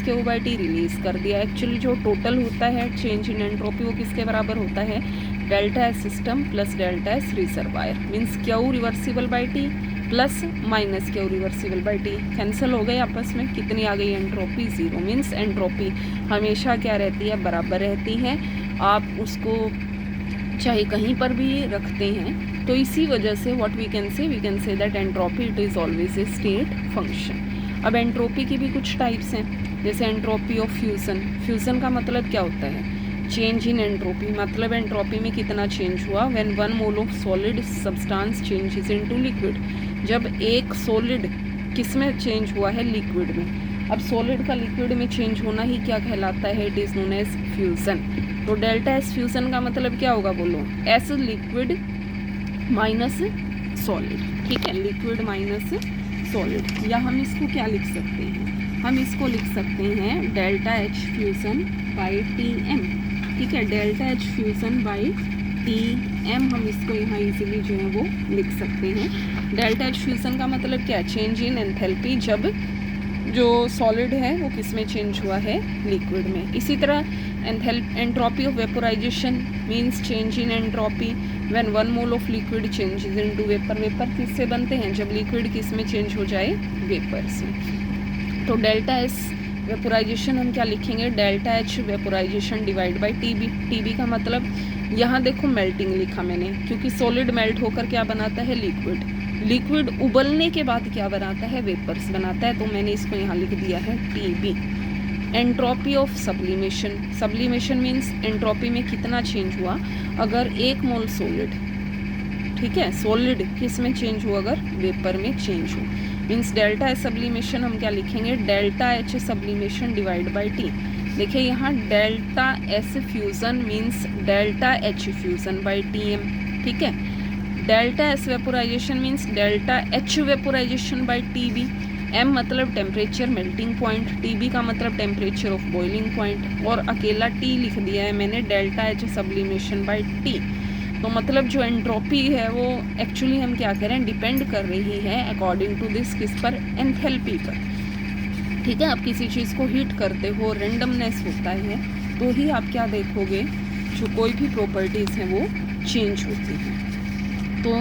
Q by T release कर दिया। Actually जो टोटल होता है चेंज इन एंट्रोपी वो किसके बराबर होता है, delta S system plus delta S reservoir, means Q reversible by T plus minus Q reversible by T cancel हो गए आपस में, कितनी आ गई एंट्रोपी, ज़ीरो। मीन्स एंट्रोपी हमेशा क्या रहती है, बराबर रहती है। आप उसको चाहे कहीं पर भी रखते हैं, तो इसी वजह से what we can say that entropy it is always a state function. अब एंट्रोपी की भी कुछ टाइप्स हैं, जैसे एंट्रोपी ऑफ फ्यूज़न। फ्यूज़न का मतलब क्या होता है, चेंज इन एंट्रोपी, मतलब एंट्रोपी में कितना चेंज हुआ, when 1 mole of solid substance changes into liquid. जब एक सॉलिड किस में चेंज हुआ है, लिक्विड में। अब सॉलिड का लिक्विड में चेंज होना ही क्या कहलाता है, it is known as fusion. तो डेल्टा एस फ्यूज़न का मतलब क्या होगा, बोलो, एस लिक्विड माइनस सॉलिड, ठीक है, लिक्विड माइनस सॉलिड। या हम इसको क्या लिख सकते हैं, हम इसको लिख सकते हैं delta H fusion by T M, ठीक है, delta H fusion by T M, हम इसको यहाँ इजीली जो है वो लिख सकते हैं। डेल्टा एच फ्यूज़न का मतलब क्या, चेंज इन एंथैल्पी, जब जो सॉलिड है वो किस में चेंज हुआ है, लिक्विड में। इसी तरह entropy of vaporisation means change in entropy when 1 mole of liquid changes into vapour. Vapour किससे बनते हैं, जब लिक्विड किस में चेंज हो जाए, वेपर से। तो डेल्टा एस वेपोराइजेशन हम क्या लिखेंगे, delta H vaporisation divide by TB. TB का मतलब यहाँ देखो मेल्टिंग लिखा मैंने, क्योंकि सॉलिड मेल्ट होकर क्या बनाता है, लिक्विड। लिक्विड उबलने के बाद क्या बनाता है, वेपर्स बनाता है, तो मैंने इसको यहाँ लिख दिया है TB. Entropy of sublimation, sublimation means entropy में कितना चेंज हुआ, अगर 1 मोल सॉलिड, ठीक है, सॉलिड किस में चेंज हुआ, अगर वेपर में चेंज हो, मीन्स डेल्टा एच सब्लिमेशन हम क्या लिखेंगे, delta H sublimation divide by T. देखिए यहाँ delta S fusion means delta H fusion by T M, ठीक है। Delta S vaporisation means delta H vaporisation by T B. M मतलब temperature melting point, T B का मतलब temperature of boiling point, और अकेला T लिख दिया है मैंने, delta H sublimation by T. तो मतलब जो एंट्रोपी है वो एक्चुअली हम क्या करें, डिपेंड कर रही है अकॉर्डिंग टू दिस, किस पर, एंथैल्पी पर, ठीक है। आप किसी चीज़ को हीट करते हो, रेंडमनेस होता है, तो ही आप क्या देखोगे, जो कोई भी प्रॉपर्टीज़ हैं वो चेंज होती हैं। तो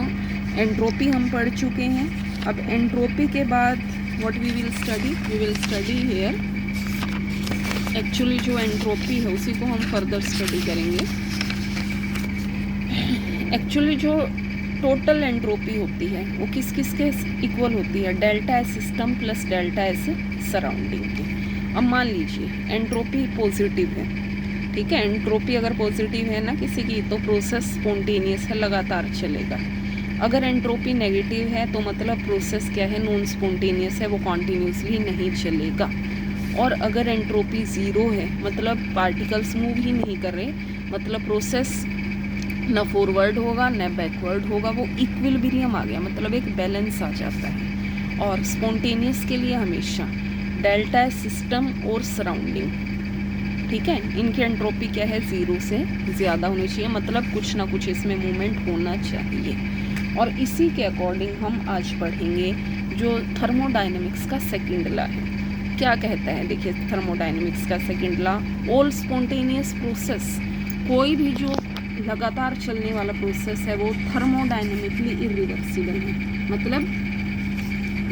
एंट्रोपी हम पढ़ चुके हैं। अब एंट्रोपी के बाद what we will study here, actually जो एंट्रोपी है उसी को हम फर्दर स्टडी करेंगे। एक्चुअली जो टोटल एंट्रोपी होती है वो किस किस के इक्वल होती है, delta S system plus delta S surrounding की। अब मान लीजिए एंट्रोपी पॉजिटिव है, ठीक है, एंट्रोपी अगर पॉजिटिव है ना किसी की, तो प्रोसेस स्पॉन्टेनियस है, लगातार चलेगा। अगर एंट्रोपी नेगेटिव है तो मतलब प्रोसेस क्या है, नॉन स्पॉन्टेनियस है, वो कॉन्टीन्यूसली नहीं चलेगा। और अगर एंट्रोपी ज़ीरो है, मतलब पार्टिकल्स मूव ही नहीं कर रहे, मतलब प्रोसेस न फॉरवर्ड होगा न बैकवर्ड होगा, वो इक्विलिब्रियम आ गया, मतलब एक बैलेंस आ जाता है। और स्पॉन्टेनियस के लिए हमेशा डेल्टा सिस्टम और सराउंडिंग, ठीक है, इनकी एंट्रोपी क्या है, ज़ीरो से ज़्यादा होनी चाहिए, मतलब कुछ ना कुछ इसमें मूवमेंट होना चाहिए। और इसी के अकॉर्डिंग हम आज पढ़ेंगे जो थर्मोडायनेमिक्स का सेकंड लॉ है। क्या कहता है, देखिए थर्मोडायनेमिक्स का second law, all spontaneous process, कोई भी जो लगातार चलने वाला प्रोसेस है वो थर्मोडायनेमिकली इरिवर्सिबल है, मतलब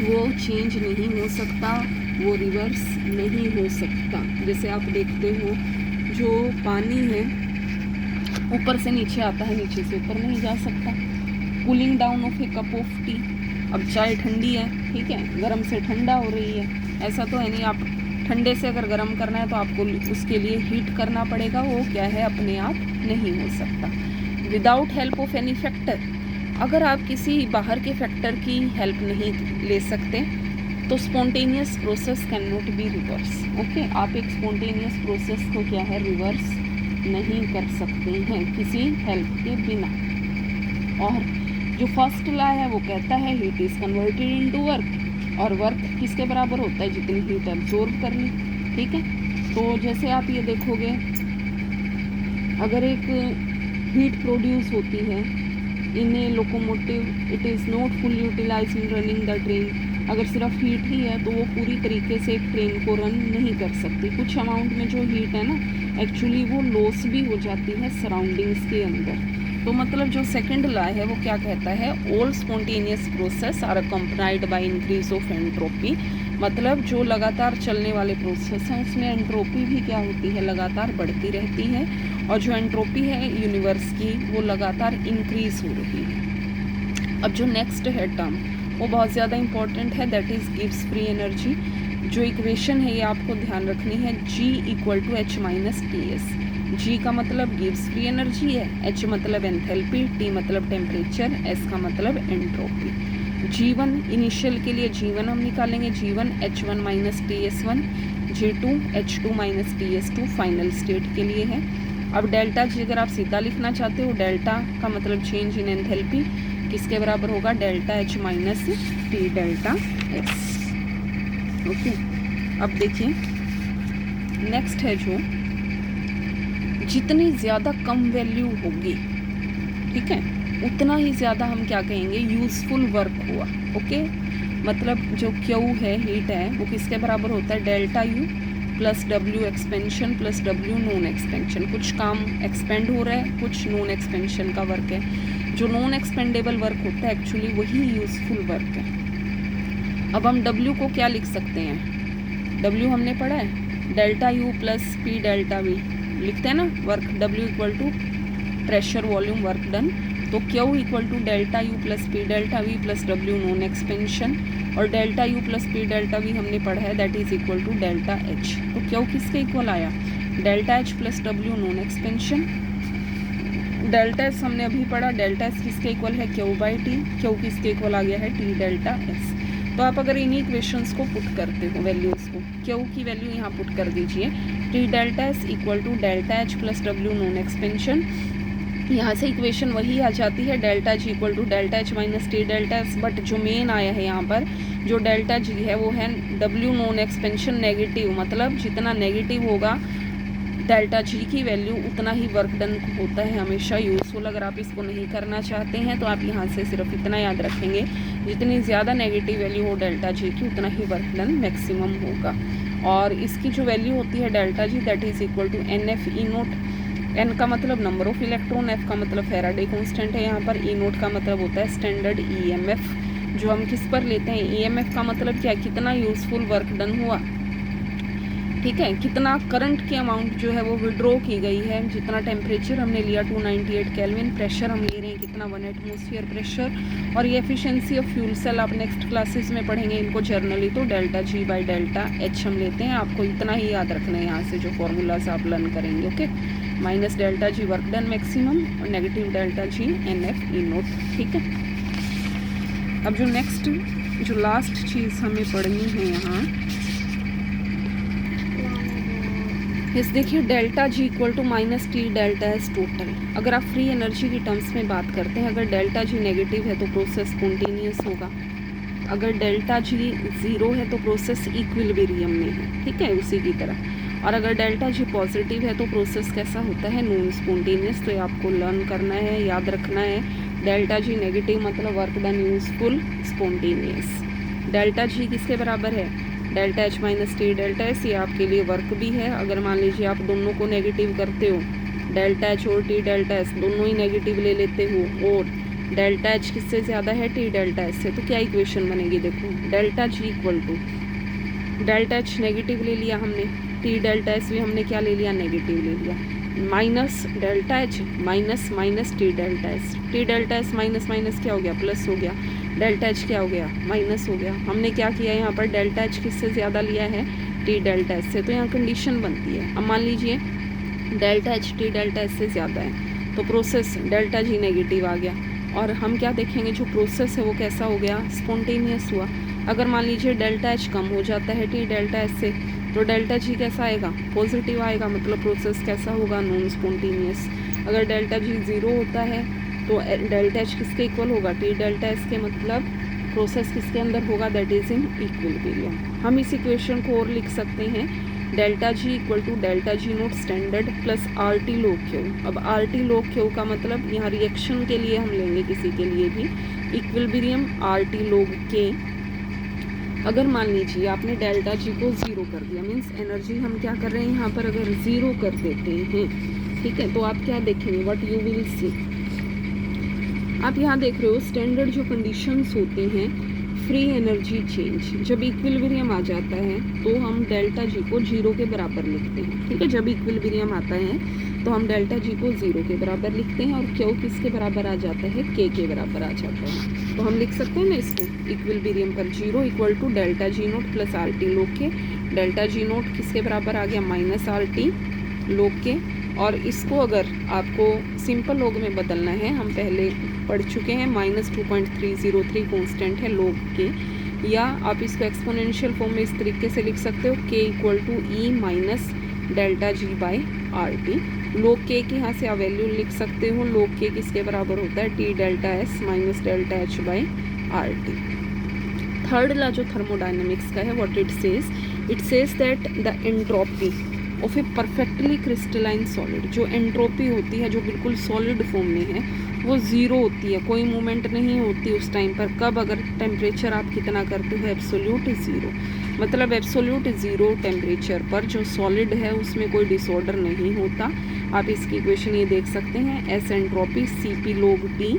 वो चेंज नहीं हो सकता, वो रिवर्स नहीं हो सकता। जैसे आप देखते हो जो पानी है ऊपर से नीचे आता है, नीचे से ऊपर नहीं जा सकता। Cooling down of A cup of T, अब चाय ठंडी है, ठीक है, गर्म से ठंडा हो रही है, ऐसा तो है नहीं, आप ठंडे से अगर गर्म करना है तो आपको उसके लिए हीट करना पड़ेगा, वो क्या है, अपने आप नहीं हो सकता। Without help of any factor, अगर आप किसी बाहर के फैक्टर की हेल्प नहीं ले सकते तो spontaneous process can not be reverse, okay. आप एक स्पॉन्टेनियस प्रोसेस को क्या है, रिवर्स नहीं कर सकते हैं किसी हेल्प के बिना। और जो फर्स्ट लॉ है वो कहता है heat is converted into work, और वर्क किसके बराबर होता है, जितनी हीट एब्जॉर्ब कर ली, ठीक है। तो जैसे आप ये देखोगे, अगर एक हीट प्रोड्यूस होती है in a locomotive, it is not full utilise in running the train, अगर सिर्फ हीट ही है तो वो पूरी तरीके से एक ट्रेन को रन नहीं कर सकती। कुछ अमाउंट में जो हीट है ना एक्चुअली वो लॉस भी हो जाती है सराउंडिंग्स के अंदर। तो मतलब जो सेकंड लॉ है वो क्या कहता है, all spontaneous process are accompanied by increase of entropy. मतलब जो लगातार चलने वाले प्रोसेस हैं उसमें एंट्रोपी भी क्या होती है, लगातार बढ़ती रहती है, और जो एंट्रोपी है यूनिवर्स की वो लगातार इंक्रीज हो रही है। अब जो नेक्स्ट है टर्म वो बहुत ज़्यादा इंपॉर्टेंट है, दैट इज़ गिव्स फ्री एनर्जी। जो इक्वेशन है ये आपको ध्यान रखनी है, G equal to H minus T S. G का मतलब गिव्स फ्री एनर्जी है, H मतलब एंथैल्पी, T मतलब टेम्परेचर, S का मतलब एंट्रोपी। G1 इनिशियल के लिए G1 हम निकालेंगे, G1 H1 minus TS1, G2 H2 minus TS2 final state के लिए है। अब डेल्टा जी अगर आप सीधा लिखना चाहते हो, डेल्टा का मतलब चेंज इन एंथैल्पी किसके बराबर होगा, delta H minus T delta S। Okay, अब देखिए नेक्स्ट है जो जितनी ज़्यादा कम वैल्यू होगी, ठीक है, उतना ही ज़्यादा हम क्या कहेंगे, यूज़फुल वर्क हुआ। ओके, मतलब जो क्यू है, हीट है, वो किसके बराबर होता है, delta U plus W expansion plus W non expansion. कुछ काम एक्सपेंड हो रहा है, कुछ नॉन एक्सपेंशन का वर्क है। जो नॉन एक्सपेंडेबल वर्क होता है एक्चुअली वही यूज़फुल वर्क है। अब हम W को क्या लिख सकते हैं, W हमने पढ़ा है delta U plus P delta V, लिखते हैं ना work, W equal to pressure volume work done. तो Q equal to delta U plus P delta V plus W non expansion, और delta U plus P delta V हमने पढ़ा है that is equal to delta H। तो Q किसके equal आया, delta H plus W non expansion. Delta S हमने अभी पढ़ा, डेल्टा S किसके इक्वल है, Q बाई T, Q किसके इक्वल आ गया है, T डेल्टा S। तो आप अगर इन्हीं इक्वेशंस को पुट करते हो वैल्यूज़ को, Q की वैल्यू यहाँ पुट कर दीजिए, T delta S equal to delta H plus W non expansion. यहाँ से इक्वेशन वही आ जाती है, delta G equal to delta H minus T delta S। But जो मेन आया है यहाँ पर, जो डेल्टा G है वो है W नॉन एक्सपेंशन नेगेटिव, मतलब जितना नेगेटिव होगा डेल्टा जी की वैल्यू उतना ही वर्क डन होता है हमेशा यूज़फुल। अगर आप इसको नहीं करना चाहते हैं तो आप यहाँ से सिर्फ इतना याद रखेंगे, जितनी ज़्यादा नेगेटिव वैल्यू हो डेल्टा जी की उतना ही वर्क डन मैक्सिमम होगा। और इसकी जो वैल्यू होती है delta G that is equal to NF E nought. N का मतलब नंबर ऑफ इलेक्ट्रॉन, F का मतलब फैराडे कॉन्स्टेंट है यहाँ पर, E नोट का मतलब होता है स्टैंडर्ड EMF, जो हम किस पर लेते हैं, EMF का मतलब क्या, कितना यूज़फुल वर्क डन हुआ, ठीक है, कितना करंट की अमाउंट जो है वो विड्रॉ की गई है, जितना टेम्परेचर हमने लिया 298 केल्विन, प्रेशर हम ले रहे हैं कितना 1 एटमॉस्फेयर प्रेशर, और ये एफिशिएंसी ऑफ फ्यूल सेल आप नेक्स्ट क्लासेस में पढ़ेंगे इनको जर्नली। तो delta G by delta H हम लेते हैं, आपको इतना ही याद रखना है यहाँ से जो फॉर्मूलाज आप लर्न करेंगे। Okay, minus delta G work done maximum और negative delta G NF E note, ठीक है। अब जो नेक्स्ट जो लास्ट चीज़ हमें पढ़नी है यहाँ, इस देखिए delta G equal to minus T delta S total. अगर आप फ्री एनर्जी की टर्म्स में बात करते हैं, अगर डेल्टा जी नेगेटिव है तो प्रोसेस स्पॉन्टेनियस होगा, अगर डेल्टा जी ज़ीरो है तो प्रोसेस इक्विलिब्रियम में है, ठीक है, उसी की तरह। और अगर डेल्टा जी पॉजिटिव है तो प्रोसेस कैसा होता है, नॉन स्पॉन्टेनियस। तो ये आपको लर्न करना है, याद रखना है, डेल्टा जी नेगेटिव मतलब work done useful spontaneous. Delta G किसके बराबर है, delta H minus T delta S, ये आपके लिए वर्क भी है। अगर मान लीजिए आप दोनों को नेगेटिव करते हो, डेल्टा H और टी डेल्टा एस दोनों ही नेगेटिव ले लेते हो, और डेल्टा H किससे ज़्यादा है, टी डेल्टा एस से, तो क्या इक्वेशन बनेगी, देखो delta G equal to delta H negative ले लिया हमने, टी डेल्टा एस भी हमने क्या ले लिया, नेगेटिव ले लिया, minus delta H minus minus T delta S, T delta S minus minus क्या हो गया, प्लस हो गया, डेल्टा H क्या हो गया, माइनस हो गया। हमने क्या किया यहाँ पर, डेल्टा H किससे ज़्यादा लिया है, टी डेल्टा एस से, तो यहाँ कंडीशन बनती है। अब मान लीजिए delta H T delta S से ज़्यादा है तो प्रोसेस डेल्टा जी नेगेटिव आ गया, और हम क्या देखेंगे, जो प्रोसेस है वो कैसा हो गया, स्पॉन्टेनियस हुआ। अगर मान लीजिए डेल्टा H कम हो जाता है टी डेल्टा एस से, तो डेल्टा जी कैसा आएगा, पॉजिटिव आएगा, मतलब प्रोसेस कैसा होगा, नॉन स्पॉन्टेनियस। अगर डेल्टा जी ज़ीरो होता है तो डेल्टा H किसके इक्वल होगा, टी डेल्टा एस के, मतलब प्रोसेस किसके अंदर होगा, दैट इज़ इन इक्विलिब्रियम। हम इस इक्वेशन को और लिख सकते हैं, delta G equal to delta G nought standard plus R T log Q. अब आर टी लॉग क्यू का मतलब यहाँ रिएक्शन के लिए हम लेंगे किसी के लिए भी, इक्विलिब्रियम आर टी लॉग के अगर मान लीजिए आपने डेल्टा जी को ज़ीरो कर दिया, मीन्स एनर्जी हम क्या कर रहे हैं यहाँ पर, अगर ज़ीरो कर देते हैं, ठीक है, तो आप क्या देखेंगे, व्हाट यू विल सी, आप यहाँ देख रहे हो स्टैंडर्ड जो कंडीशंस होती हैं फ्री एनर्जी चेंज, जब इक्विलिब्रियम आ जाता है तो हम डेल्टा जी को जीरो के बराबर लिखते हैं, ठीक है, जब इक्विलिब्रियम आता है तो हम डेल्टा जी को ज़ीरो के बराबर लिखते हैं, और क्यू किसके बराबर आ जाता है, के बराबर आ जाता है। तो हम लिख सकते हैं ना इसको, इक्विलिब्रियम पर zero equal to delta G nought plus R T log K, delta G note किसके बराबर आ गया, माइनस आर टी लोग के, और इसको अगर आपको सिंपल लोग में बदलना है, हम पहले पढ़ चुके हैं, -2.303 कॉन्स्टेंट है लोग के, या आप इसको एक्सपोनेंशियल फॉर्म में इस तरीके से लिख सकते हो, k equal to E minus delta G by R T. Log K यहाँ से आप वैल्यू लिख सकते हो, लोग के किसके बराबर होता है, T delta S minus delta H by R T. Third law जो थर्मोडाइनमिक्स का है, what it says that the entropy of a perfectly crystalline solid, जो एंट्रोपी होती है जो बिल्कुल सॉलिड फॉर्म में है वो ज़ीरो होती है, कोई मूवमेंट नहीं होती उस टाइम पर। कब, अगर टेम्परेचर आप कितना करते हो, एब्सोल्यूट ज़ीरो, मतलब एब्सोल्यूट ज़ीरो टेम्परेचर पर जो सॉलिड है उसमें कोई डिसऑर्डर नहीं होता। आप इसकी इक्वेशन ये देख सकते हैं, एस एंट्रोपी सी पी लोग टी,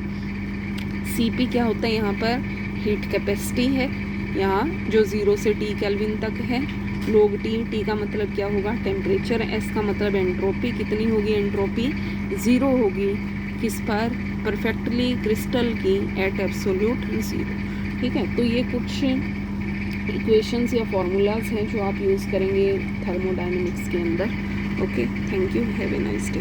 सी पी क्या होता है यहाँ पर, हीट कैपेसिटी है यहाँ जो ज़ीरो से टी केल्विन तक है, लोग टी का मतलब क्या होगा, टेम्परेचर, एस का मतलब एंट्रोपी, कितनी होगी एंट्रोपी, ज़ीरो होगी, किस पर, परफेक्टली क्रिस्टल की एट एब्सोल्यूट ज़ीरो, ठीक है। तो ये कुछ इक्वेशंस या फॉर्मूलाज हैं जो आप यूज़ करेंगे थर्मोडायनेमिक्स के अंदर। Okay, thank you, have a nice day.